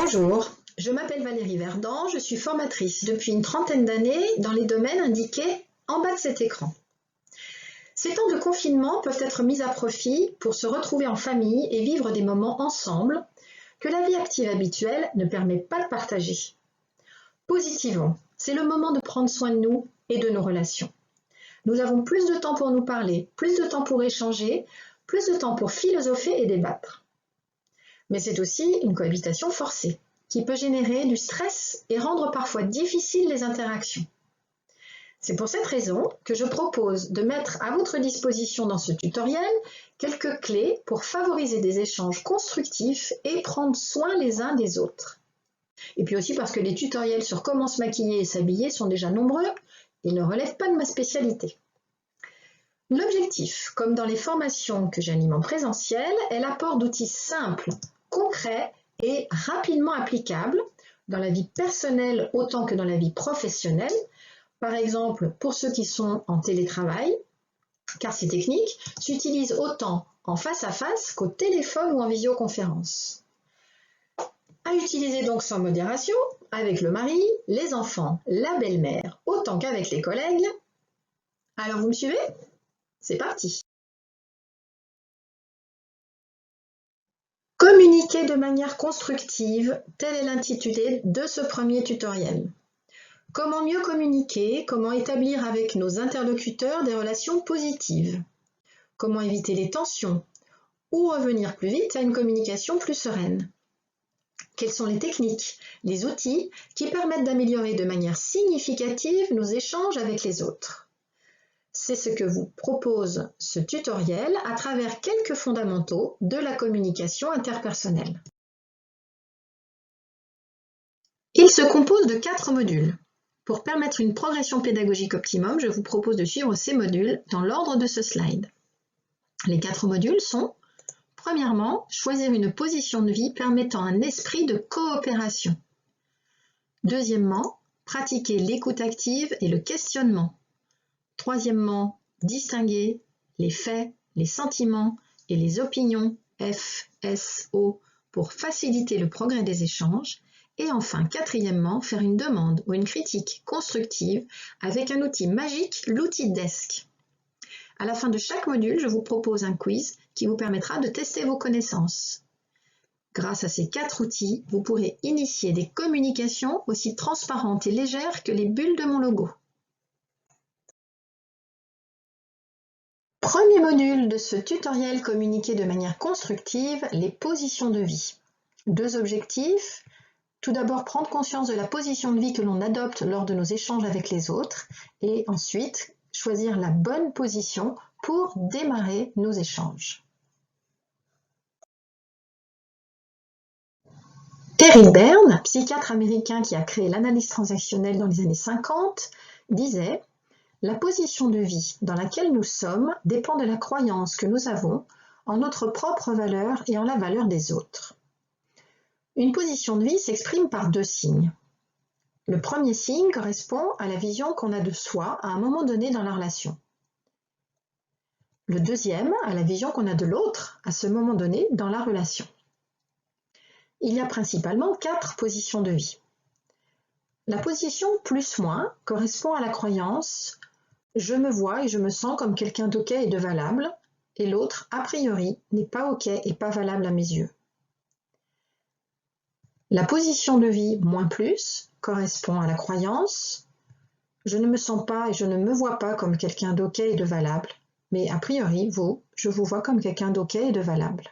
Bonjour, je m'appelle Valérie Verdant, je suis formatrice depuis une trentaine d'années dans les domaines indiqués en bas de cet écran. Ces temps de confinement peuvent être mis à profit pour se retrouver en famille et vivre des moments ensemble que la vie active habituelle ne permet pas de partager. Positivons, c'est le moment de prendre soin de nous et de nos relations. Nous avons plus de temps pour nous parler, plus de temps pour échanger, plus de temps pour philosopher et débattre. Mais c'est aussi une cohabitation forcée, qui peut générer du stress et rendre parfois difficiles les interactions. C'est pour cette raison que je propose de mettre à votre disposition dans ce tutoriel quelques clés pour favoriser des échanges constructifs et prendre soin les uns des autres. Et puis aussi parce que les tutoriels sur comment se maquiller et s'habiller sont déjà nombreux et ne relèvent pas de ma spécialité. L'objectif, comme dans les formations que j'anime en présentiel, est l'apport d'outils simples, concrets et rapidement applicables dans la vie personnelle autant que dans la vie professionnelle. Par exemple, pour ceux qui sont en télétravail, car ces techniques s'utilisent autant en face à face qu'au téléphone ou en visioconférence. À utiliser donc sans modération, avec le mari, les enfants, la belle-mère, autant qu'avec les collègues. Alors vous me suivez ? C'est parti! Communiquer de manière constructive, tel est l'intitulé de ce premier tutoriel. Comment mieux communiquer, comment établir avec nos interlocuteurs des relations positives, comment éviter les tensions ou revenir plus vite à une communication plus sereine. Quelles sont les techniques, les outils qui permettent d'améliorer de manière significative nos échanges avec les autres. C'est ce que vous propose ce tutoriel à travers quelques fondamentaux de la communication interpersonnelle. Il se compose de 4 modules. Pour permettre une progression pédagogique optimum, je vous propose de suivre ces modules dans l'ordre de ce slide. Les 4 modules sont, premièrement, choisir une position de vie permettant un esprit de coopération. Deuxièmement, pratiquer l'écoute active et le questionnement. Troisièmement, distinguer les faits, les sentiments et les opinions FSO pour faciliter le progrès des échanges. Et enfin, quatrièmement, faire une demande ou une critique constructive avec un outil magique, l'outil DESC. À la fin de chaque module, je vous propose un quiz qui vous permettra de tester vos connaissances. Grâce à ces 4 outils, vous pourrez initier des communications aussi transparentes et légères que les bulles de mon logo. Premier module de ce tutoriel communiquer de manière constructive, les positions de vie. 2 objectifs. Tout d'abord, prendre conscience de la position de vie que l'on adopte lors de nos échanges avec les autres et ensuite, choisir la bonne position pour démarrer nos échanges. Eric Berne, psychiatre américain qui a créé l'analyse transactionnelle dans les années 50, disait « La position de vie dans laquelle nous sommes dépend de la croyance que nous avons en notre propre valeur et en la valeur des autres. » Une position de vie s'exprime par 2 signes. Le premier signe correspond à la vision qu'on a de soi à un moment donné dans la relation. Le deuxième, à la vision qu'on a de l'autre à ce moment donné dans la relation. Il y a principalement 4 positions de vie. La position plus-moins correspond à la croyance « je me vois et je me sens comme quelqu'un d'ok et de valable » et l'autre, a priori, n'est pas ok et pas valable à mes yeux. La position de vie moins plus correspond à la croyance « je ne me sens pas et je ne me vois pas comme quelqu'un d'ok et de valable, mais a priori, je vous vois comme quelqu'un d'ok et de valable. »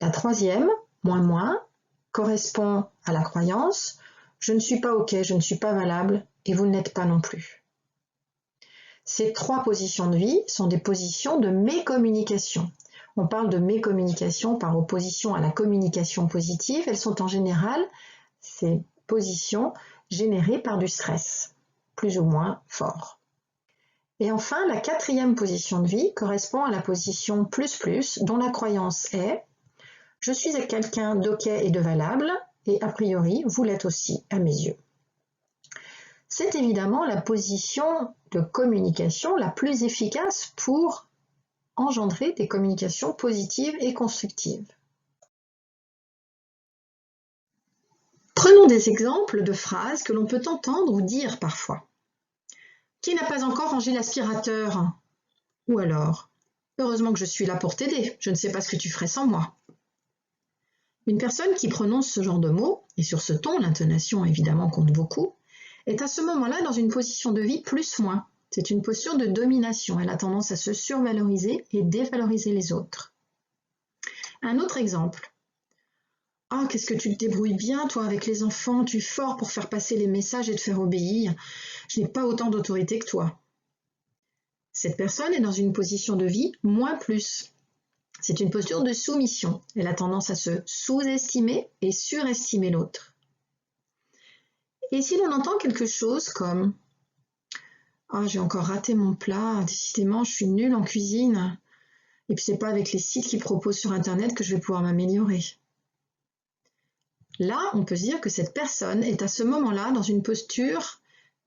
La troisième, moins moins, correspond à la croyance « je ne suis pas ok, je ne suis pas valable et vous ne l'êtes pas non plus ». Ces 3 positions de vie sont des positions de mécommunication. On parle de mécommunication par opposition à la communication positive. Elles sont en général ces positions générées par du stress, plus ou moins fort. Et enfin, la 4e position de vie correspond à la position plus, dont la croyance est « je suis quelqu'un d'ok et de valable, et a priori, vous l'êtes aussi à mes yeux ». C'est évidemment la position de communication la plus efficace pour engendrer des communications positives et constructives. des exemples de phrases que l'on peut entendre ou dire parfois. Qui n'a pas encore rangé l'aspirateur? Ou alors, heureusement que je suis là pour t'aider, je ne sais pas ce que tu ferais sans moi. Une personne qui prononce ce genre de mots, et sur ce ton, l'intonation évidemment compte beaucoup, est à ce moment-là dans une position de vie plus-moins. C'est une posture de domination, elle a tendance à se survaloriser et dévaloriser les autres. Un autre exemple. « Ah, qu'est-ce que tu te débrouilles bien, toi, avec les enfants, tu es fort pour faire passer les messages et te faire obéir. Je n'ai pas autant d'autorité que toi. » Cette personne est dans une position de vie moins plus. C'est une posture de soumission. Elle a tendance à se sous-estimer et surestimer l'autre. Et si l'on entend quelque chose comme « Ah, j'ai encore raté mon plat, décidément, je suis nulle en cuisine. Et puis c'est pas avec les sites qu'ils proposent sur Internet que je vais pouvoir m'améliorer. » Là, on peut se dire que cette personne est à ce moment-là dans une posture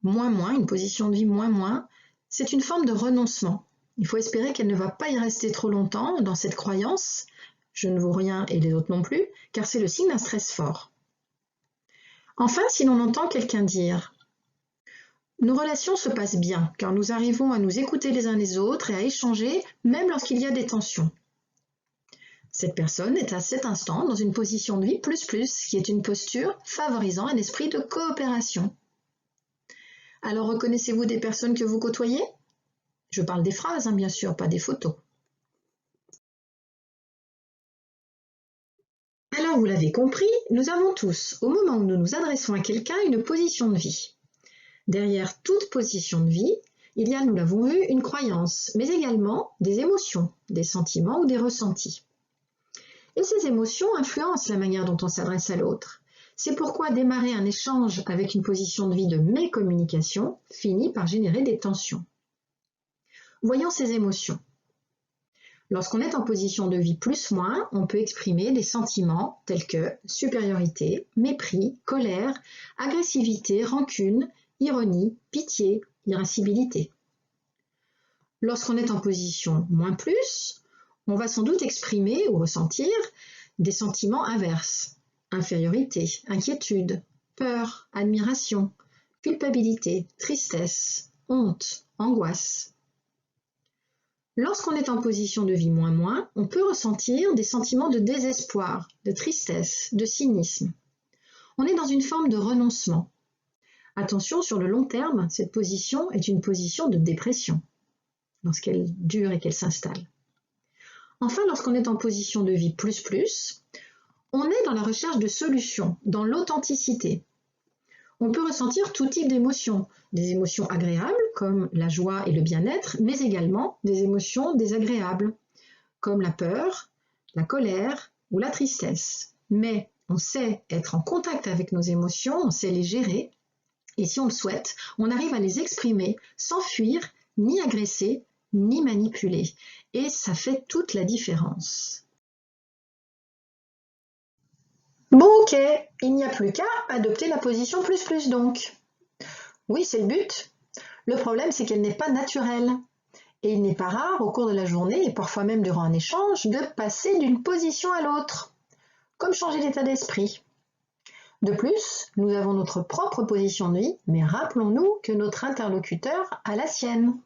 moins, une position de vie moins. C'est une forme de renoncement. Il faut espérer qu'elle ne va pas y rester trop longtemps dans cette croyance « je ne vaux rien et les autres non plus », car c'est le signe d'un stress fort. Enfin, si l'on entend quelqu'un dire « nos relations se passent bien, car nous arrivons à nous écouter les uns les autres et à échanger, même lorsqu'il y a des tensions ». Cette personne est à cet instant dans une position de vie plus, qui est une posture favorisant un esprit de coopération. Alors reconnaissez-vous des personnes que vous côtoyez? Je parle des phrases, bien sûr, pas des photos. Alors vous l'avez compris, nous avons tous, au moment où nous nous adressons à quelqu'un, une position de vie. Derrière toute position de vie, il y a, nous l'avons vu, une croyance, mais également des émotions, des sentiments ou des ressentis. Et ces émotions influencent la manière dont on s'adresse à l'autre. C'est pourquoi démarrer un échange avec une position de vie de mécommunication finit par générer des tensions. Voyons ces émotions. Lorsqu'on est en position de vie plus-moins, on peut exprimer des sentiments tels que supériorité, mépris, colère, agressivité, rancune, ironie, pitié, irascibilité. Lorsqu'on est en position moins plus, on va sans doute exprimer ou ressentir des sentiments inverses. Infériorité, inquiétude, peur, admiration, culpabilité, tristesse, honte, angoisse. Lorsqu'on est en position de vie moins, on peut ressentir des sentiments de désespoir, de tristesse, de cynisme. On est dans une forme de renoncement. Attention, sur le long terme, cette position est une position de dépression, lorsqu'elle dure et qu'elle s'installe. Enfin, lorsqu'on est en position de vie plus, on est dans la recherche de solutions, dans l'authenticité. On peut ressentir tout type d'émotions, des émotions agréables comme la joie et le bien-être, mais également des émotions désagréables comme la peur, la colère ou la tristesse. Mais on sait être en contact avec nos émotions, on sait les gérer et si on le souhaite, on arrive à les exprimer sans fuir, ni agresser, ni manipuler. Et ça fait toute la différence. Bon ok, il n'y a plus qu'à adopter la position plus donc. Oui, c'est le but. Le problème, c'est qu'elle n'est pas naturelle. Et il n'est pas rare au cours de la journée, et parfois même durant un échange, de passer d'une position à l'autre, comme changer d'état d'esprit. De plus, nous avons notre propre position de vie, mais rappelons-nous que notre interlocuteur a la sienne.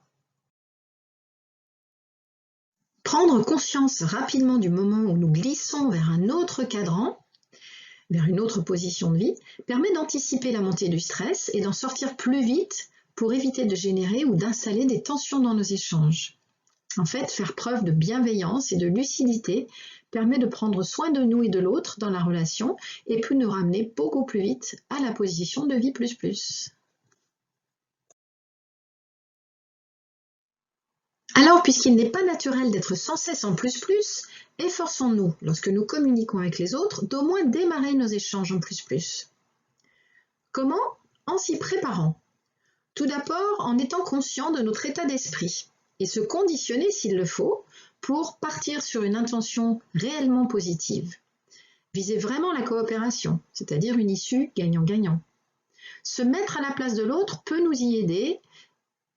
Prendre conscience rapidement du moment où nous glissons vers un autre cadran, vers une autre position de vie, permet d'anticiper la montée du stress et d'en sortir plus vite pour éviter de générer ou d'installer des tensions dans nos échanges. En fait, faire preuve de bienveillance et de lucidité permet de prendre soin de nous et de l'autre dans la relation et peut nous ramener beaucoup plus vite à la position de vie plus. Alors, puisqu'il n'est pas naturel d'être sans cesse en plus, efforçons-nous, lorsque nous communiquons avec les autres, d'au moins démarrer nos échanges en plus. Comment? En s'y préparant. Tout d'abord, en étant conscient de notre état d'esprit et se conditionner, s'il le faut, pour partir sur une intention réellement positive. Viser vraiment la coopération, c'est-à-dire une issue gagnant-gagnant. Se mettre à la place de l'autre peut nous y aider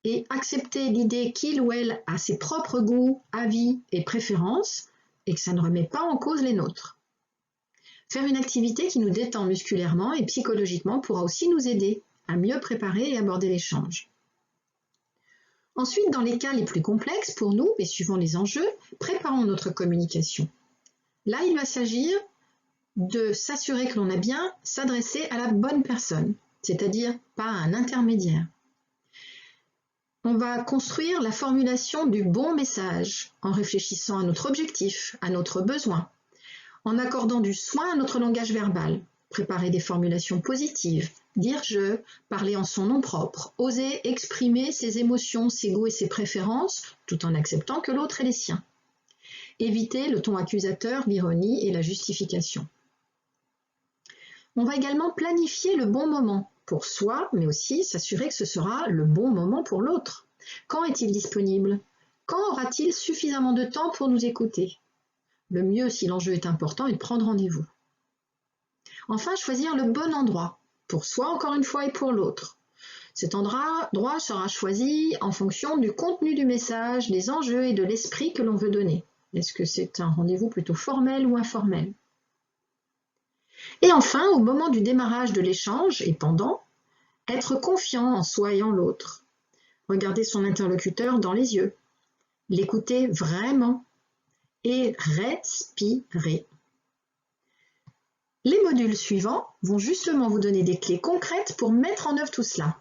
et accepter l'idée qu'il ou elle a ses propres goûts, avis et préférences et que ça ne remet pas en cause les nôtres. Faire une activité qui nous détend musculairement et psychologiquement pourra aussi nous aider à mieux préparer et aborder l'échange. Ensuite, dans les cas les plus complexes pour nous, et suivant les enjeux, préparons notre communication. Là, il va s'agir de s'assurer que l'on a bien s'adressé à la bonne personne, c'est-à-dire pas à un intermédiaire. On va construire la formulation du bon message en réfléchissant à notre objectif, à notre besoin, en accordant du soin à notre langage verbal, préparer des formulations positives, dire « je », parler en son nom propre, oser exprimer ses émotions, ses goûts et ses préférences, tout en acceptant que l'autre ait les siens. Éviter le ton accusateur, l'ironie et la justification. On va également planifier le bon moment pour soi, mais aussi s'assurer que ce sera le bon moment pour l'autre. Quand est-il disponible? Quand aura-t-il suffisamment de temps pour nous écouter? Le mieux, si l'enjeu est important, est de prendre rendez-vous. Enfin, choisir le bon endroit, pour soi encore une fois et pour l'autre. Cet endroit sera choisi en fonction du contenu du message, des enjeux et de l'esprit que l'on veut donner. Est-ce que c'est un rendez-vous plutôt formel ou informel? Et enfin, au moment du démarrage de l'échange et pendant, être confiant en soi et en l'autre. Regarder son interlocuteur dans les yeux, l'écouter vraiment et respirer. Les modules suivants vont justement vous donner des clés concrètes pour mettre en œuvre tout cela.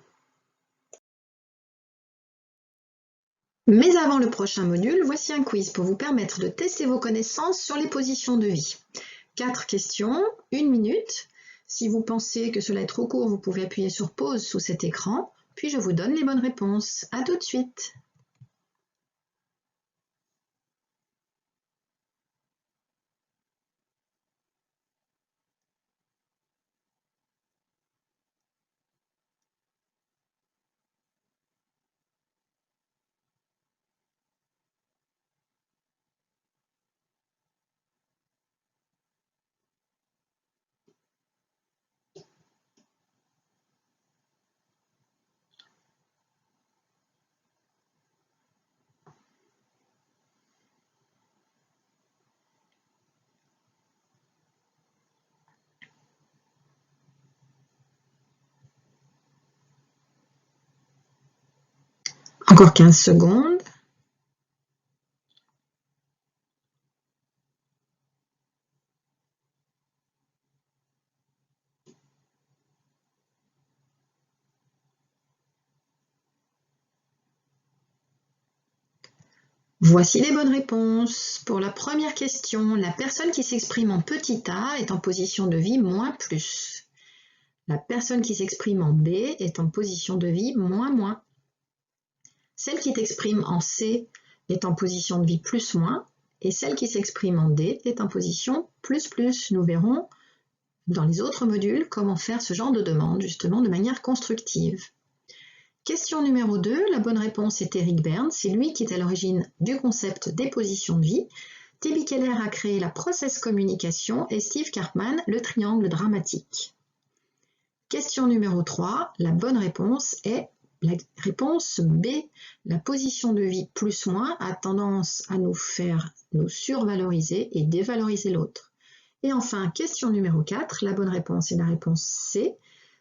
Mais avant le prochain module, voici un quiz pour vous permettre de tester vos connaissances sur les positions de vie. 4 questions, 1 minute. Si vous pensez que cela est trop court, vous pouvez appuyer sur pause sous cet écran, puis je vous donne les bonnes réponses. À tout de suite. Encore 15 secondes. Voici les bonnes réponses. Pour la première question, la personne qui s'exprime en petit a est en position de vie moins plus. La personne qui s'exprime en B est en position de vie moins moins. Celle qui s'exprime en C est en position de vie plus moins. Et celle qui s'exprime en D est en position plus plus. Nous verrons dans les autres modules comment faire ce genre de demande justement de manière constructive. Question numéro 2, la bonne réponse est Eric Berne, c'est lui qui est à l'origine du concept des positions de vie. T.B. Keller a créé la process communication et Steve Karpman le triangle dramatique. Question numéro 3, la bonne réponse est la réponse B. La position de vie plus moins a tendance à nous faire nous survaloriser et dévaloriser l'autre. Et enfin, question numéro 4, la bonne réponse est la réponse C.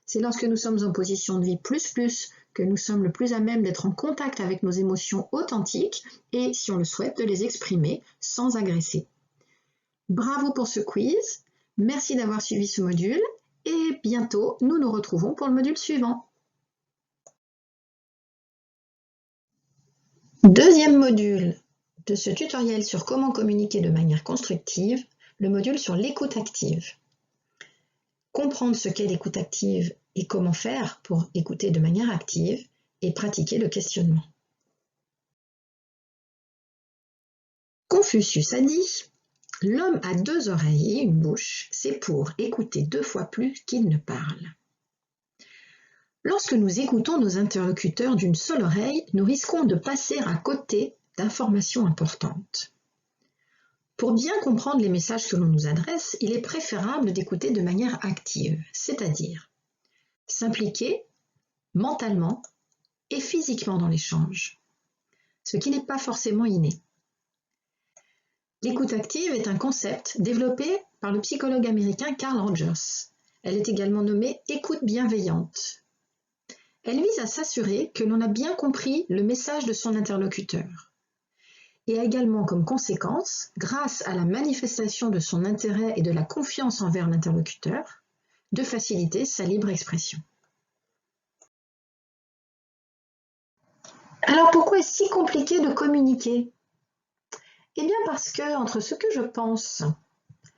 C'est lorsque nous sommes en position de vie plus plus que nous sommes le plus à même d'être en contact avec nos émotions authentiques et, si on le souhaite, de les exprimer sans agresser. Bravo pour ce quiz, merci d'avoir suivi ce module et bientôt nous nous retrouvons pour le module suivant. Deuxième module de ce tutoriel sur comment communiquer de manière constructive, le module sur l'écoute active. Comprendre ce qu'est l'écoute active et comment faire pour écouter de manière active et pratiquer le questionnement. Confucius a dit « L'homme a 2 oreilles et une bouche, c'est pour écouter 2 fois plus qu'il ne parle. » Lorsque nous écoutons nos interlocuteurs d'une seule oreille, nous risquons de passer à côté d'informations importantes. Pour bien comprendre les messages que l'on nous adresse, il est préférable d'écouter de manière active, c'est-à-dire s'impliquer mentalement et physiquement dans l'échange, ce qui n'est pas forcément inné. L'écoute active est un concept développé par le psychologue américain Carl Rogers. Elle est également nommée écoute bienveillante. Elle vise à s'assurer que l'on a bien compris le message de son interlocuteur et a également comme conséquence, grâce à la manifestation de son intérêt et de la confiance envers l'interlocuteur, de faciliter sa libre expression. Alors pourquoi est-ce si compliqué de communiquer? Eh bien parce que entre ce que je pense,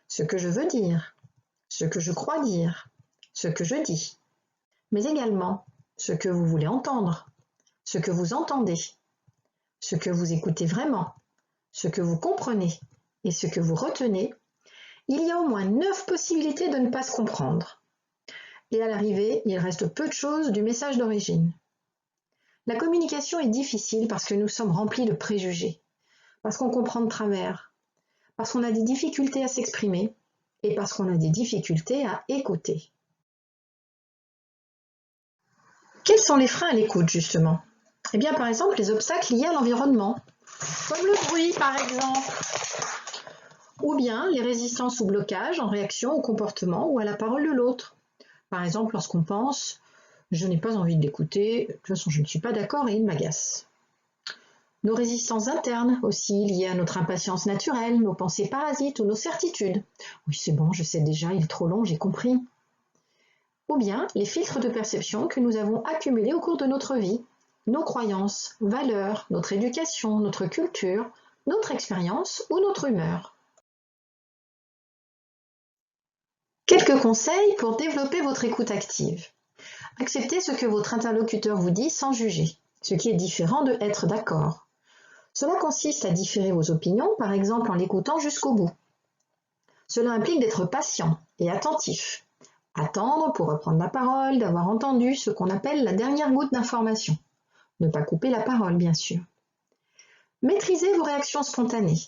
ce que je veux dire, ce que je crois dire, ce que je dis, mais également ce que vous voulez entendre, ce que vous entendez, ce que vous écoutez vraiment, ce que vous comprenez et ce que vous retenez, il y a au moins 9 possibilités de ne pas se comprendre. Et à l'arrivée, il reste peu de choses du message d'origine. La communication est difficile parce que nous sommes remplis de préjugés, parce qu'on comprend de travers, parce qu'on a des difficultés à s'exprimer et parce qu'on a des difficultés à écouter. Quels sont les freins à l'écoute, justement? Eh bien, par exemple, les obstacles liés à l'environnement, comme le bruit, par exemple, ou bien les résistances ou blocages en réaction au comportement ou à la parole de l'autre. Par exemple, lorsqu'on pense « je n'ai pas envie de l'écouter, de toute façon je ne suis pas d'accord et il m'agace ». Nos résistances internes aussi liées à notre impatience naturelle, nos pensées parasites ou nos certitudes. « Oui, c'est bon, je sais déjà, il est trop long, j'ai compris ». Ou bien les filtres de perception que nous avons accumulés au cours de notre vie, nos croyances, valeurs, notre éducation, notre culture, notre expérience ou notre humeur. Quelques conseils pour développer votre écoute active. Acceptez ce que votre interlocuteur vous dit sans juger, ce qui est différent de être d'accord. Cela consiste à différer vos opinions, par exemple en l'écoutant jusqu'au bout. Cela implique d'être patient et attentif. Attendre pour reprendre la parole, d'avoir entendu ce qu'on appelle la dernière goutte d'information. Ne pas couper la parole, bien sûr. Maîtrisez vos réactions spontanées.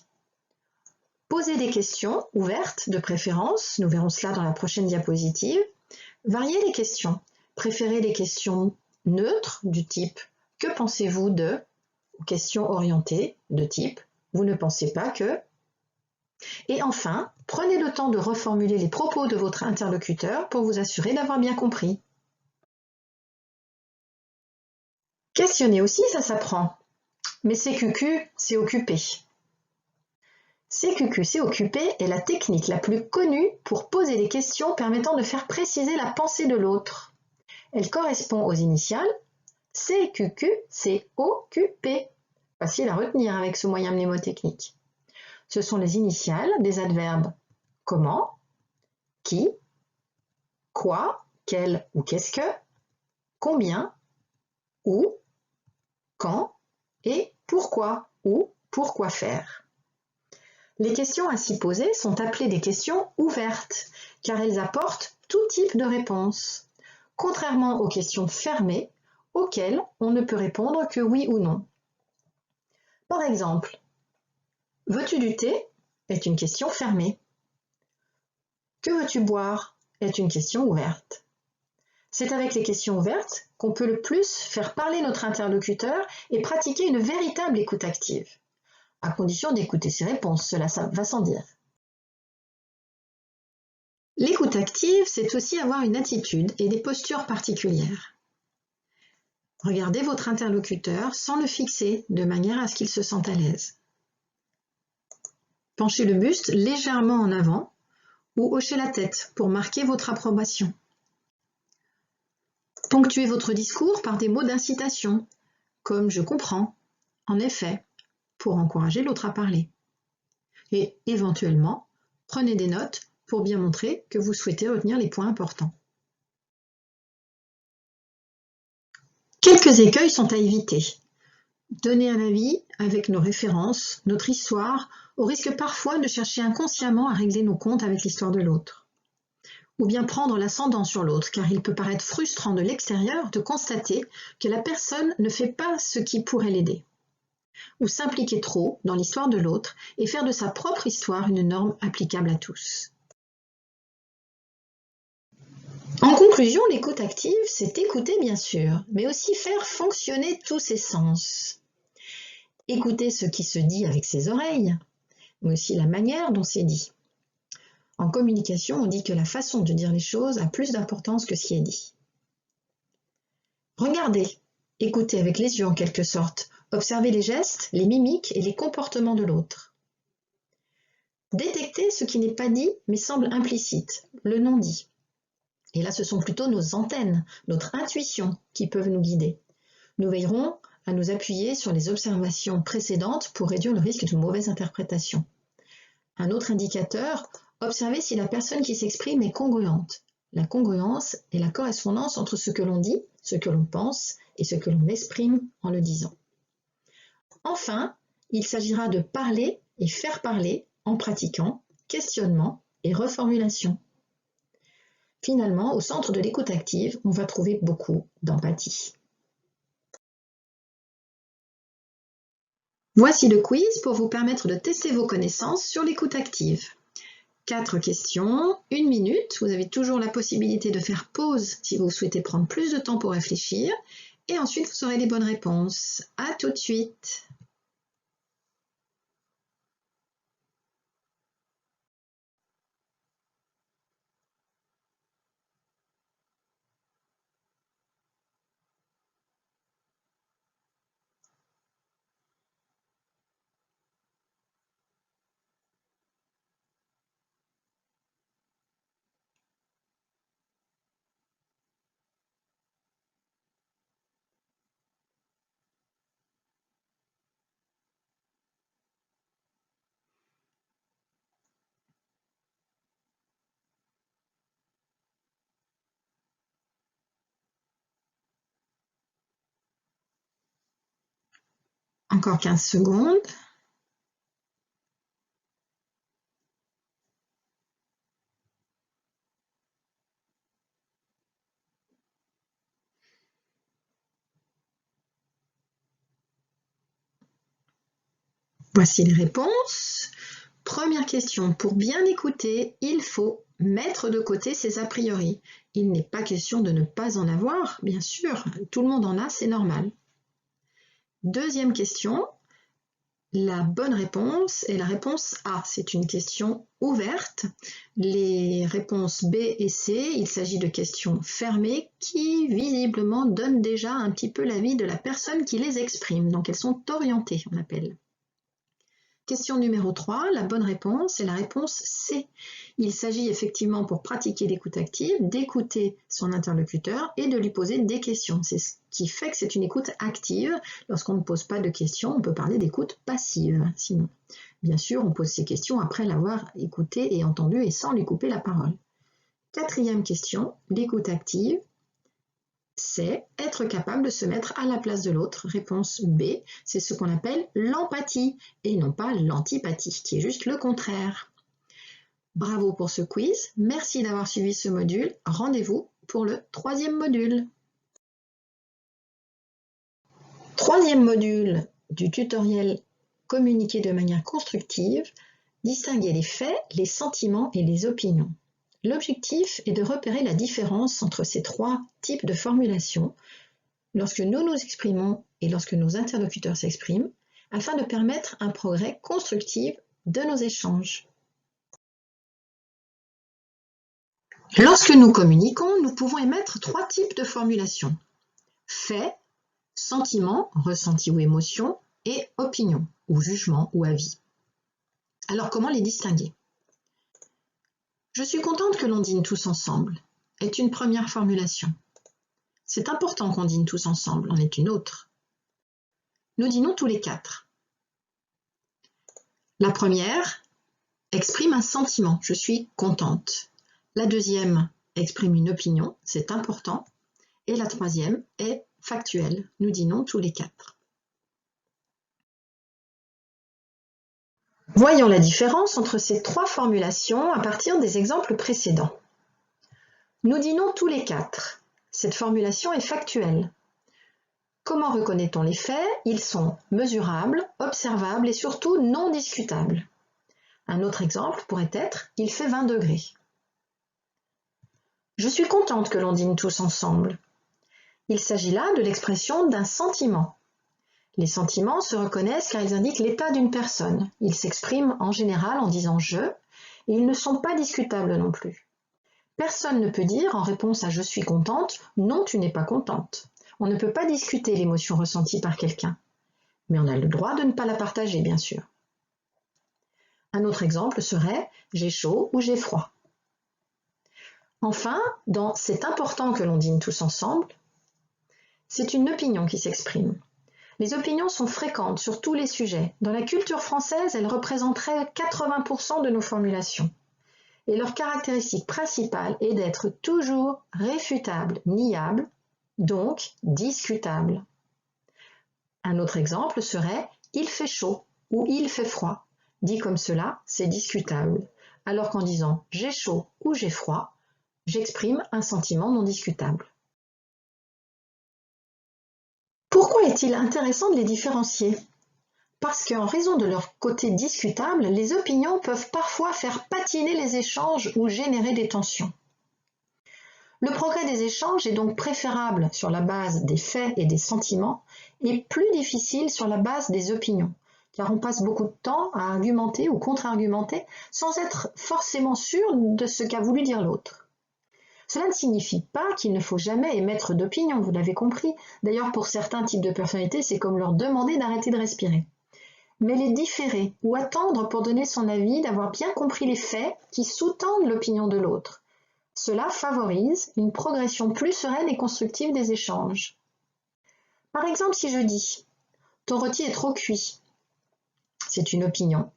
Posez des questions ouvertes de préférence, nous verrons cela dans la prochaine diapositive. Variez les questions. Préférez les questions neutres du type « Que pensez-vous de ?» ou questions orientées de type « Vous ne pensez pas que ?» Et enfin, prenez le temps de reformuler les propos de votre interlocuteur pour vous assurer d'avoir bien compris. Questionner aussi, ça s'apprend. Mais CQQ, c'est occupé. CQQ, c'est occupé est la technique la plus connue pour poser des questions permettant de faire préciser la pensée de l'autre. Elle correspond aux initiales CQQ, c'est occupé. Facile à retenir avec ce moyen mnémotechnique. Ce sont les initiales des adverbes comment, qui, quoi, quel ou qu'est-ce que, combien, où, quand et pourquoi ou pourquoi faire. Les questions ainsi posées sont appelées des questions ouvertes, car elles apportent tout type de réponse, contrairement aux questions fermées, auxquelles on ne peut répondre que oui ou non. Par exemple, veux-tu du thé est une question fermée. Que veux-tu boire est une question ouverte. C'est avec les questions ouvertes qu'on peut le plus faire parler notre interlocuteur et pratiquer une véritable écoute active, à condition d'écouter ses réponses, cela va sans dire. L'écoute active, c'est aussi avoir une attitude et des postures particulières. Regardez votre interlocuteur sans le fixer de manière à ce qu'il se sente à l'aise. Penchez le buste légèrement en avant ou hochez la tête pour marquer votre approbation. Ponctuez votre discours par des mots d'incitation, comme « je comprends »,« en effet », pour encourager l'autre à parler. Et éventuellement, prenez des notes pour bien montrer que vous souhaitez retenir les points importants. Quelques écueils sont à éviter. Donner un avis avec nos références, notre histoire, au risque parfois de chercher inconsciemment à régler nos comptes avec l'histoire de l'autre. Ou bien prendre l'ascendant sur l'autre, car il peut paraître frustrant de l'extérieur de constater que la personne ne fait pas ce qui pourrait l'aider. Ou s'impliquer trop dans l'histoire de l'autre et faire de sa propre histoire une norme applicable à tous. En conclusion, l'écoute active, c'est écouter bien sûr, mais aussi faire fonctionner tous ses sens. Écouter ce qui se dit avec ses oreilles, mais aussi la manière dont c'est dit. En communication, on dit que la façon de dire les choses a plus d'importance que ce qui est dit. Regardez, écoutez avec les yeux en quelque sorte, observez les gestes, les mimiques et les comportements de l'autre. Détectez ce qui n'est pas dit mais semble implicite, le non-dit. Et là, ce sont plutôt nos antennes, notre intuition qui peuvent nous guider. Nous veillerons à nous appuyer sur les observations précédentes pour réduire le risque d'une mauvaise interprétation. Un autre indicateur, observez si la personne qui s'exprime est congruente. La congruence est la correspondance entre ce que l'on dit, ce que l'on pense et ce que l'on exprime en le disant. Enfin, il s'agira de parler et faire parler en pratiquant questionnement et reformulation. Finalement, au centre de l'écoute active, on va trouver beaucoup d'empathie. Voici le quiz pour vous permettre de tester vos connaissances sur l'écoute active. 4 questions, 1 minute. Vous avez toujours la possibilité de faire pause si vous souhaitez prendre plus de temps pour réfléchir. Et ensuite, vous aurez les bonnes réponses. À tout de suite. Encore 15 secondes. Voici les réponses. Première question, pour bien écouter, il faut mettre de côté ses a priori. Il n'est pas question de ne pas en avoir, bien sûr, tout le monde en a, c'est normal. Deuxième question, la bonne réponse est la réponse A. C'est une question ouverte. Les réponses B et C, il s'agit de questions fermées qui visiblement donnent déjà un petit peu l'avis de la personne qui les exprime. Donc elles sont orientées, on appelle. Question numéro 3, la bonne réponse est la réponse C. Il s'agit effectivement, pour pratiquer l'écoute active, d'écouter son interlocuteur et de lui poser des questions. C'est ce qui fait que c'est une écoute active. Lorsqu'on ne pose pas de questions, on peut parler d'écoute passive. Sinon, bien sûr, on pose ces questions après l'avoir écouté et entendu et sans lui couper la parole. Quatrième question, l'écoute active, c'est être capable de se mettre à la place de l'autre. Réponse B, c'est ce qu'on appelle l'empathie et non pas l'antipathie, qui est juste le contraire. Bravo pour ce quiz, merci d'avoir suivi ce module. Rendez-vous pour le 3e module. 3e module du tutoriel Communiquer de manière constructive, distinguer les faits, les sentiments et les opinions. L'objectif est de repérer la différence entre ces 3 types de formulation lorsque nous nous exprimons et lorsque nos interlocuteurs s'expriment, afin de permettre un progrès constructif de nos échanges. Lorsque nous communiquons, nous pouvons émettre 3 types de formulation. Fait, sentiment, ressenti ou émotion, et opinion, ou jugement ou avis. Alors comment les distinguer ? Je suis contente que l'on dîne tous ensemble est une première formulation. C'est important qu'on dîne tous ensemble en est une autre. Nous dînons tous les 4. La première exprime un sentiment, je suis contente. La deuxième exprime une opinion, c'est important. Et la troisième est factuelle, nous dînons tous les 4. Voyons la différence entre ces 3 formulations à partir des exemples précédents. Nous dînons tous les 4. Cette formulation est factuelle. Comment reconnaît-on les faits? Ils sont mesurables, observables et surtout non discutables. Un autre exemple pourrait être « il fait 20 degrés ». Je suis contente que l'on dîne tous ensemble. Il s'agit là de l'expression d'un sentiment. Les sentiments se reconnaissent car ils indiquent l'état d'une personne. Ils s'expriment en général en disant « je » et ils ne sont pas discutables non plus. Personne ne peut dire en réponse à « je suis contente » « non, tu n'es pas contente ». On ne peut pas discuter l'émotion ressentie par quelqu'un, mais on a le droit de ne pas la partager, bien sûr. Un autre exemple serait « j'ai chaud » ou « j'ai froid ». Enfin, dans « c'est important que l'on dîne tous ensemble », c'est une opinion qui s'exprime. Les opinions sont fréquentes sur tous les sujets. Dans la culture française, elles représenteraient 80% de nos formulations. Et leur caractéristique principale est d'être toujours réfutable, niable, donc discutable. Un autre exemple serait « il fait chaud » ou « il fait froid ». Dit comme cela, c'est discutable. Alors qu'en disant « j'ai chaud » ou « j'ai froid », j'exprime un sentiment non discutable. Pourquoi est-il intéressant de les différencier? Parce qu'en raison de leur côté discutable, les opinions peuvent parfois faire patiner les échanges ou générer des tensions. Le progrès des échanges est donc préférable sur la base des faits et des sentiments et plus difficile sur la base des opinions, car on passe beaucoup de temps à argumenter ou contre-argumenter sans être forcément sûr de ce qu'a voulu dire l'autre. Cela ne signifie pas qu'il ne faut jamais émettre d'opinion, vous l'avez compris. D'ailleurs, pour certains types de personnalités, c'est comme leur demander d'arrêter de respirer. Mais les différer ou attendre pour donner son avis, d'avoir bien compris les faits qui sous-tendent l'opinion de l'autre. Cela favorise une progression plus sereine et constructive des échanges. Par exemple, si je dis « ton rôti est trop cuit », c'est une opinion.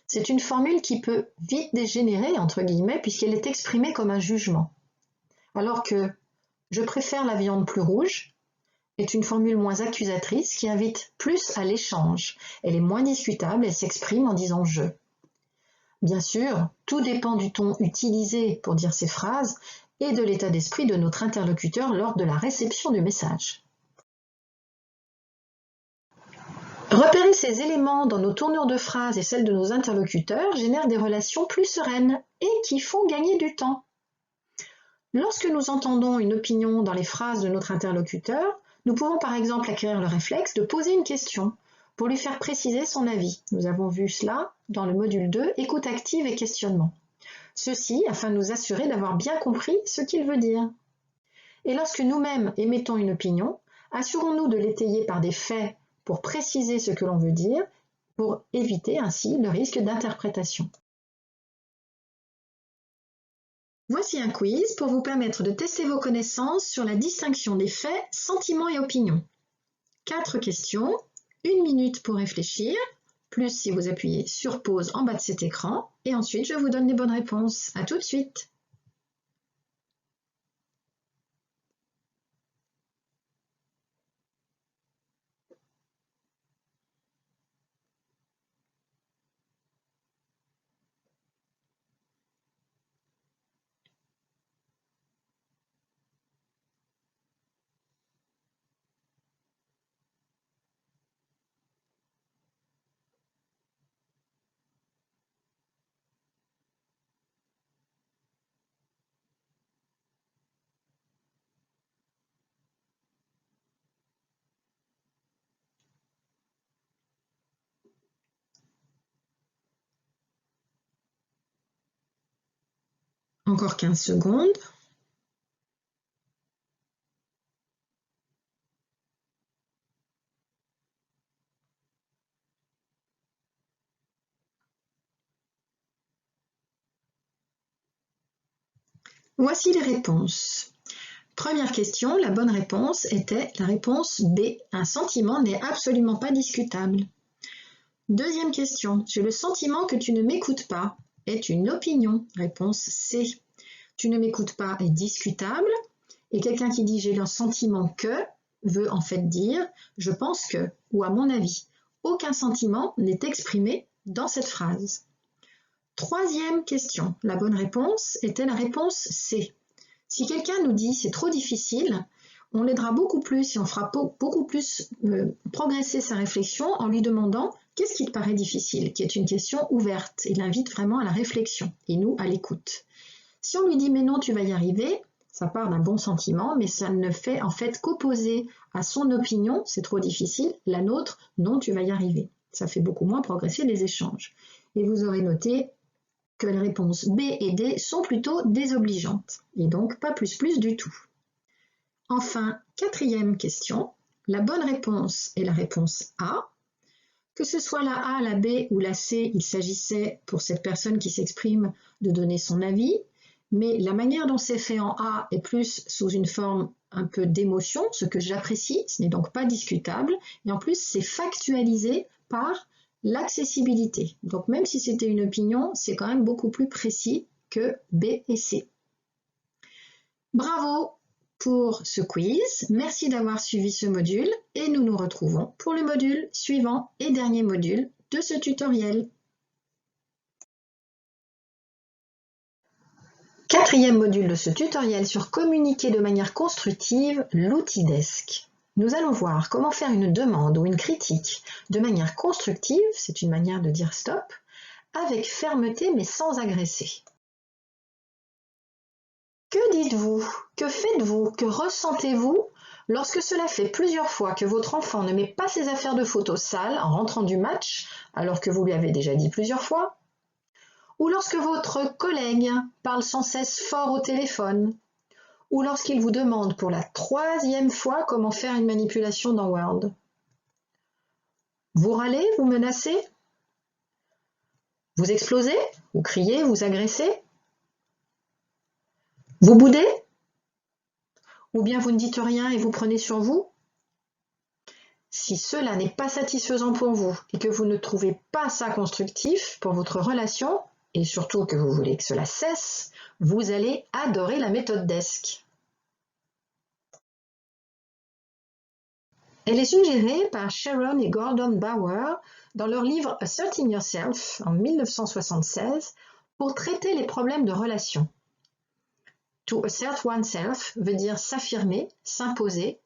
C'est une formule qui peut vite dégénérer, entre guillemets, puisqu'elle est exprimée comme un jugement. Alors que « je préfère la viande plus rouge » est une formule moins accusatrice qui invite plus à l'échange. Elle est moins discutable, elle s'exprime en disant « je ». Bien sûr, tout dépend du ton utilisé pour dire ces phrases et de l'état d'esprit de notre interlocuteur lors de la réception du message. Repérer ces éléments dans nos tournures de phrases et celles de nos interlocuteurs génère des relations plus sereines et qui font gagner du temps. Lorsque nous entendons une opinion dans les phrases de notre interlocuteur, nous pouvons par exemple acquérir le réflexe de poser une question pour lui faire préciser son avis. Nous avons vu cela dans le module 2, écoute active et questionnement. Ceci afin de nous assurer d'avoir bien compris ce qu'il veut dire. Et lorsque nous-mêmes émettons une opinion, assurons-nous de l'étayer par des faits pour préciser ce que l'on veut dire, pour éviter ainsi le risque d'interprétation. Voici un quiz pour vous permettre de tester vos connaissances sur la distinction des faits, sentiments et opinions. 4 questions, 1 minute pour réfléchir, plus si vous appuyez sur pause en bas de cet écran, et ensuite je vous donne les bonnes réponses. À tout de suite! Encore 15 secondes. Voici les réponses. Première question, la bonne réponse était la réponse B. Un sentiment n'est absolument pas discutable. Deuxième question, j'ai le sentiment que tu ne m'écoutes pas est une opinion. Réponse C. Tu ne m'écoutes pas est discutable. Et quelqu'un qui dit j'ai le sentiment que veut en fait dire je pense que ou à mon avis. Aucun sentiment n'est exprimé dans cette phrase. Troisième question, la bonne réponse était la réponse C. Si quelqu'un nous dit c'est trop difficile, on l'aidera beaucoup plus et on fera beaucoup plus progresser sa réflexion en lui demandant qu'est-ce qui te paraît difficile, qui est une question ouverte. Il invite vraiment à la réflexion et nous à l'écoute. Si on lui dit mais non tu vas y arriver, ça part d'un bon sentiment, mais ça ne fait en fait qu'opposer à son opinion, c'est trop difficile, la nôtre, non tu vas y arriver. Ça fait beaucoup moins progresser les échanges. Et vous aurez noté que les réponses B et D sont plutôt désobligeantes, et donc pas plus du tout. Enfin, quatrième question, la bonne réponse est la réponse A. Que ce soit la A, la B ou la C, il s'agissait pour cette personne qui s'exprime de donner son avis, mais la manière dont c'est fait en A est plus sous une forme un peu d'émotion, ce que j'apprécie, ce n'est donc pas discutable, et en plus c'est factualisé par l'accessibilité. Donc même si c'était une opinion, c'est quand même beaucoup plus précis que B et C. Bravo pour ce quiz, merci d'avoir suivi ce module et nous nous retrouvons pour le module suivant et dernier module de ce tutoriel. Quatrième module de ce tutoriel sur communiquer de manière constructive, l'outil DESC. Nous allons voir comment faire une demande ou une critique de manière constructive, c'est une manière de dire stop, avec fermeté mais sans agresser. Que dites-vous? Que faites-vous? Que ressentez-vous lorsque cela fait plusieurs fois que votre enfant ne met pas ses affaires de photos sales en rentrant du match, alors que vous lui avez déjà dit plusieurs fois? Ou lorsque votre collègue parle sans cesse fort au téléphone? Ou lorsqu'il vous demande pour la 3e fois comment faire une manipulation dans Word? Vous râlez? Vous menacez? Vous explosez? Vous criez? Vous agressez? Vous boudez? Ou bien vous ne dites rien et vous prenez sur vous? Si cela n'est pas satisfaisant pour vous et que vous ne trouvez pas ça constructif pour votre relation, et surtout que vous voulez que cela cesse, vous allez adorer la méthode DESC. Elle est suggérée par Sharon et Gordon Bauer dans leur livre Asserting Yourself en 1976 pour traiter les problèmes de relation. To assert oneself veut dire s'affirmer, s'imposer.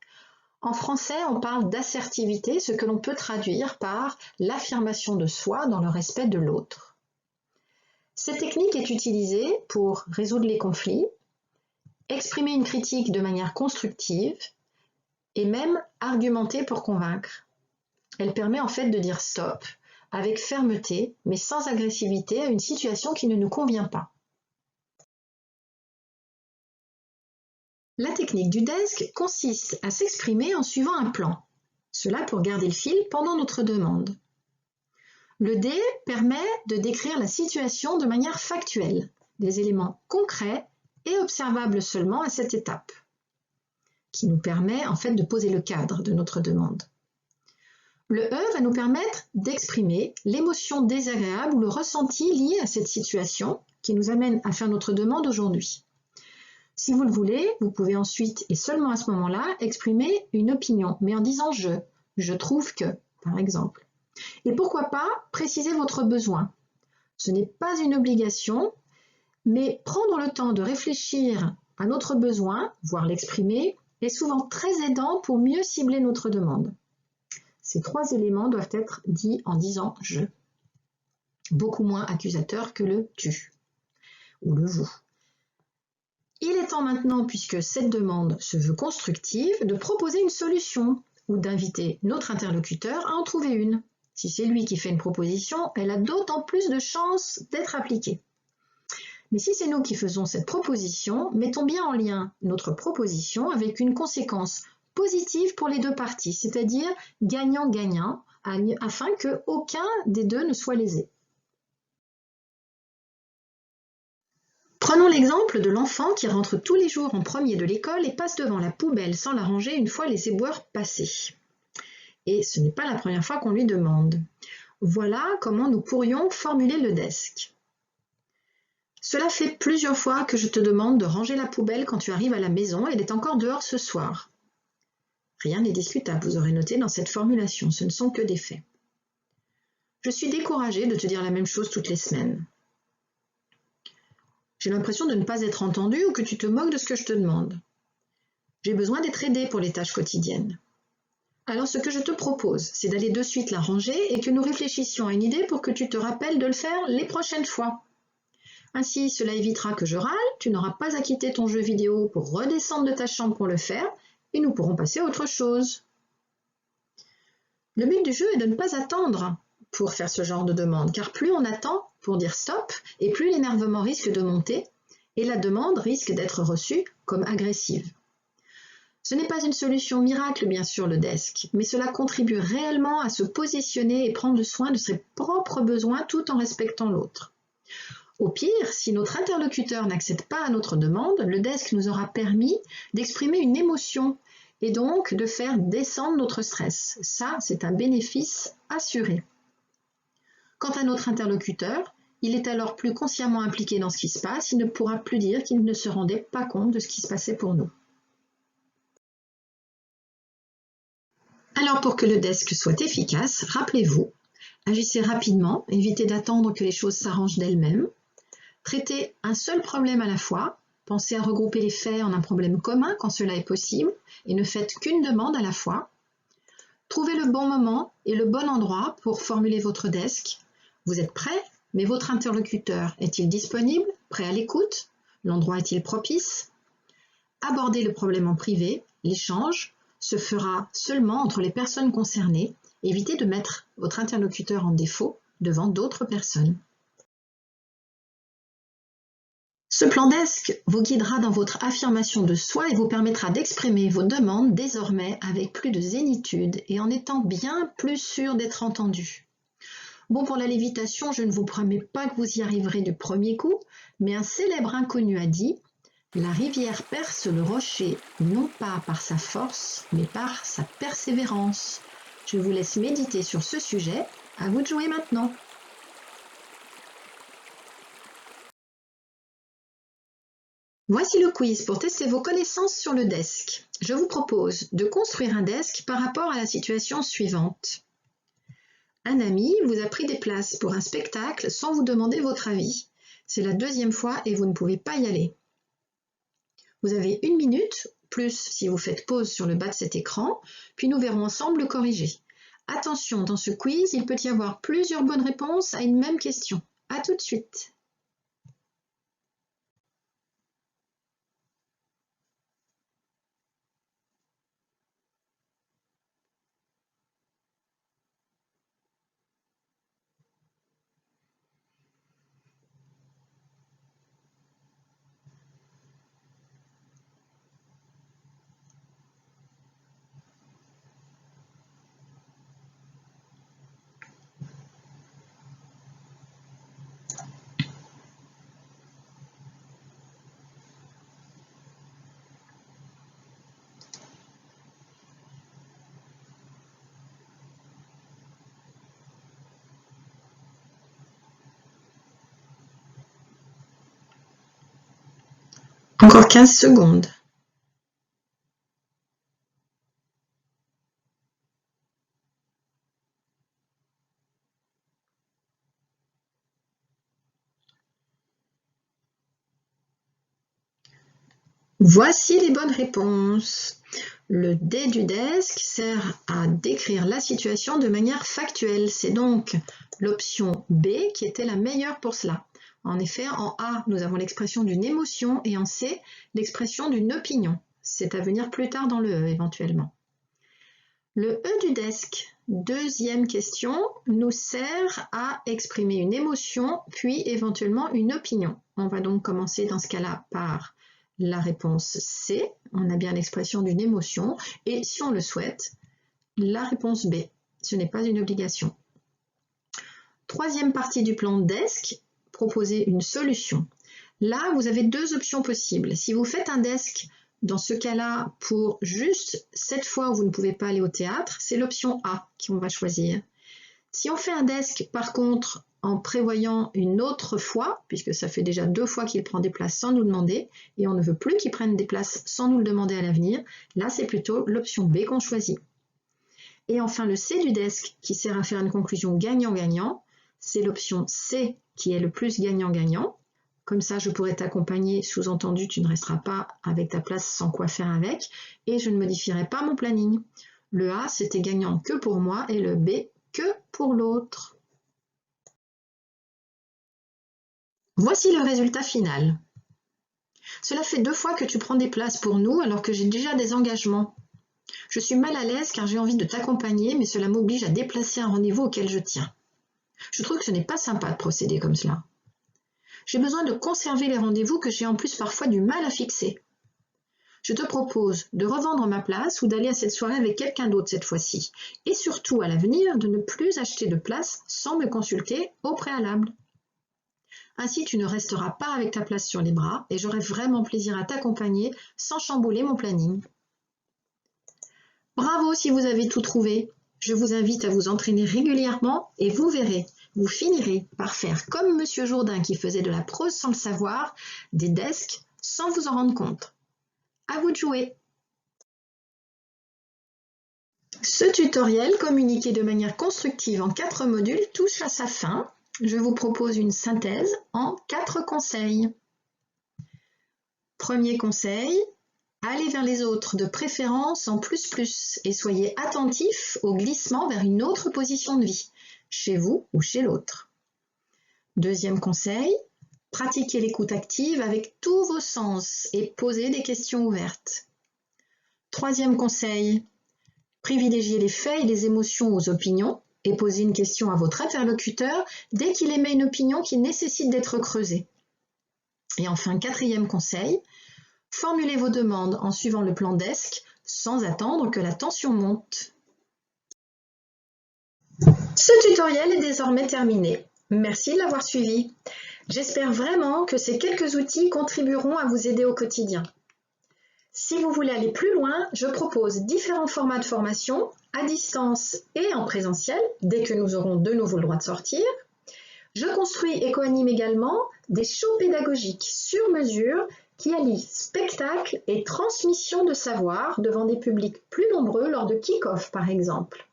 En français, on parle d'assertivité, ce que l'on peut traduire par l'affirmation de soi dans le respect de l'autre. Cette technique est utilisée pour résoudre les conflits, exprimer une critique de manière constructive et même argumenter pour convaincre. Elle permet en fait de dire stop avec fermeté mais sans agressivité à une situation qui ne nous convient pas. La technique du DESC consiste à s'exprimer en suivant un plan, cela pour garder le fil pendant notre demande. Le D permet de décrire la situation de manière factuelle, des éléments concrets et observables seulement à cette étape, qui nous permet en fait de poser le cadre de notre demande. Le E va nous permettre d'exprimer l'émotion désagréable ou le ressenti lié à cette situation qui nous amène à faire notre demande aujourd'hui. Si vous le voulez, vous pouvez ensuite, et seulement à ce moment-là, exprimer une opinion, mais en disant je trouve que, par exemple. Et pourquoi pas préciser votre besoin. Ce n'est pas une obligation, mais prendre le temps de réfléchir à notre besoin, voire l'exprimer, est souvent très aidant pour mieux cibler notre demande. Ces 3 éléments doivent être dits en disant je. Beaucoup moins accusateur que le tu ou le vous. Il est temps maintenant, puisque cette demande se veut constructive, de proposer une solution ou d'inviter notre interlocuteur à en trouver une. Si c'est lui qui fait une proposition, elle a d'autant plus de chances d'être appliquée. Mais si c'est nous qui faisons cette proposition, mettons bien en lien notre proposition avec une conséquence positive pour les 2 parties, c'est-à-dire gagnant-gagnant, afin qu'aucun des 2 ne soit lésé. Prenons l'exemple de l'enfant qui rentre tous les jours en premier de l'école et passe devant la poubelle sans la ranger une fois les éboueurs passés. Et ce n'est pas la première fois qu'on lui demande. Voilà comment nous pourrions formuler le DESC. Cela fait plusieurs fois que je te demande de ranger la poubelle quand tu arrives à la maison et elle est encore dehors ce soir. Rien n'est discutable, vous aurez noté dans cette formulation, ce ne sont que des faits. Je suis découragée de te dire la même chose toutes les semaines. J'ai l'impression de ne pas être entendue ou que tu te moques de ce que je te demande. J'ai besoin d'être aidée pour les tâches quotidiennes. Alors ce que je te propose, c'est d'aller de suite la ranger et que nous réfléchissions à une idée pour que tu te rappelles de le faire les prochaines fois. Ainsi, cela évitera que je râle, tu n'auras pas à quitter ton jeu vidéo pour redescendre de ta chambre pour le faire et nous pourrons passer à autre chose. Le but du jeu est de ne pas attendre pour faire ce genre de demande, car plus on attend pour dire stop, et plus l'énervement risque de monter, et la demande risque d'être reçue comme agressive. Ce n'est pas une solution miracle, bien sûr, le desk, mais cela contribue réellement à se positionner et prendre soin de ses propres besoins tout en respectant l'autre. Au pire, si notre interlocuteur n'accède pas à notre demande, le desk nous aura permis d'exprimer une émotion et donc de faire descendre notre stress. Ça, c'est un bénéfice assuré. Quant à notre interlocuteur, il est alors plus consciemment impliqué dans ce qui se passe, il ne pourra plus dire qu'il ne se rendait pas compte de ce qui se passait pour nous. Alors pour que le desk soit efficace, rappelez-vous, agissez rapidement, évitez d'attendre que les choses s'arrangent d'elles-mêmes, traitez un seul problème à la fois, pensez à regrouper les faits en un problème commun quand cela est possible et ne faites qu'une demande à la fois. Trouvez le bon moment et le bon endroit pour formuler votre desk. Vous êtes prêt, mais votre interlocuteur est-il disponible, prêt à l'écoute? L'endroit est-il propice? Abordez le problème en privé, l'échange se fera seulement entre les personnes concernées. Évitez de mettre votre interlocuteur en défaut devant d'autres personnes. Ce plan desk vous guidera dans votre affirmation de soi et vous permettra d'exprimer vos demandes désormais avec plus de zénitude et en étant bien plus sûr d'être entendu. Bon, pour la lévitation, je ne vous promets pas que vous y arriverez du premier coup, mais un célèbre inconnu a dit « La rivière perce le rocher, non pas par sa force, mais par sa persévérance ». Je vous laisse méditer sur ce sujet, à vous de jouer maintenant. Voici le quiz pour tester vos connaissances sur le desk. Je vous propose de construire un desk par rapport à la situation suivante. Un ami vous a pris des places pour un spectacle sans vous demander votre avis. C'est la deuxième fois et vous ne pouvez pas y aller. Vous avez 1 minute, plus si vous faites pause sur le bas de cet écran, puis nous verrons ensemble le corriger. Attention, dans ce quiz, il peut y avoir plusieurs bonnes réponses à une même question. À tout de suite. Encore 15 secondes. Voici les bonnes réponses. Le D du desk sert à décrire la situation de manière factuelle. C'est donc l'option B qui était la meilleure pour cela. En effet, en A, nous avons l'expression d'une émotion et en C, l'expression d'une opinion. C'est à venir plus tard dans le E éventuellement. Le E du desk, deuxième question, nous sert à exprimer une émotion puis éventuellement une opinion. On va donc commencer dans ce cas-là par la réponse C, on a bien l'expression d'une émotion, et si on le souhaite, la réponse B, ce n'est pas une obligation. Troisième partie du plan desk, proposer une solution. Là, vous avez deux options possibles. Si vous faites un desk, dans ce cas-là, pour juste cette fois où vous ne pouvez pas aller au théâtre, c'est l'option A qu'on va choisir. Si on fait un desk, par contre, en prévoyant une autre fois, puisque ça fait déjà 2 fois qu'il prend des places sans nous demander, et on ne veut plus qu'il prenne des places sans nous le demander à l'avenir, là c'est plutôt l'option B qu'on choisit. Et enfin le C du desk, qui sert à faire une conclusion gagnant-gagnant, c'est l'option C qui est le plus gagnant-gagnant. Comme ça, je pourrais t'accompagner, sous-entendu, tu ne resteras pas avec ta place sans quoi faire avec, et je ne modifierai pas mon planning. Le A, c'était gagnant que pour moi, et le B, que pour l'autre. Voici le résultat final. Cela fait 2 fois que tu prends des places pour nous alors que j'ai déjà des engagements. Je suis mal à l'aise car j'ai envie de t'accompagner, mais cela m'oblige à déplacer un rendez-vous auquel je tiens. Je trouve que ce n'est pas sympa de procéder comme cela. J'ai besoin de conserver les rendez-vous que j'ai en plus parfois du mal à fixer. Je te propose de revendre ma place ou d'aller à cette soirée avec quelqu'un d'autre cette fois-ci. Et surtout, à l'avenir, de ne plus acheter de place sans me consulter au préalable. Ainsi, tu ne resteras pas avec ta place sur les bras et j'aurai vraiment plaisir à t'accompagner sans chambouler mon planning. Bravo si vous avez tout trouvé. Je vous invite à vous entraîner régulièrement et vous verrez, vous finirez par faire comme Monsieur Jourdain qui faisait de la prose sans le savoir, des desks sans vous en rendre compte. À vous de jouer. Ce tutoriel, communiqué de manière constructive en 4 modules, touche à sa fin. Je vous propose une synthèse en 4 conseils. Premier conseil, allez vers les autres de préférence en plus et soyez attentifs au glissement vers une autre position de vie, chez vous ou chez l'autre. Deuxième conseil, pratiquez l'écoute active avec tous vos sens et posez des questions ouvertes. Troisième conseil, privilégiez les faits et les émotions aux opinions et posez une question à votre interlocuteur dès qu'il émet une opinion qui nécessite d'être creusée. Et enfin, quatrième conseil, formulez vos demandes en suivant le plan DESC sans attendre que la tension monte. Ce tutoriel est désormais terminé. Merci de l'avoir suivi. J'espère vraiment que ces quelques outils contribueront à vous aider au quotidien. Si vous voulez aller plus loin, je propose différents formats de formation, à distance et en présentiel, dès que nous aurons de nouveau le droit de sortir. Je construis et co-anime également des shows pédagogiques sur mesure qui allient spectacle et transmission de savoir devant des publics plus nombreux lors de kick-off par exemple.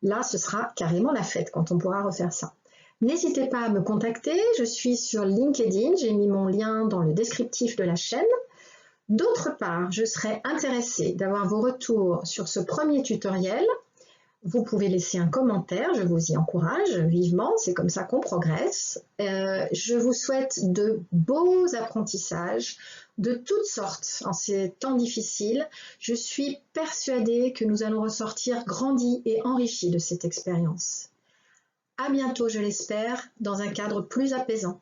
Là, ce sera carrément la fête quand on pourra refaire ça. N'hésitez pas à me contacter, je suis sur LinkedIn, j'ai mis mon lien dans le descriptif de la chaîne. D'autre part, je serais intéressée d'avoir vos retours sur ce premier tutoriel. Vous pouvez laisser un commentaire, je vous y encourage vivement, c'est comme ça qu'on progresse. Je vous souhaite de beaux apprentissages de toutes sortes en ces temps difficiles. Je suis persuadée que nous allons ressortir grandis et enrichis de cette expérience. À bientôt, je l'espère, dans un cadre plus apaisant.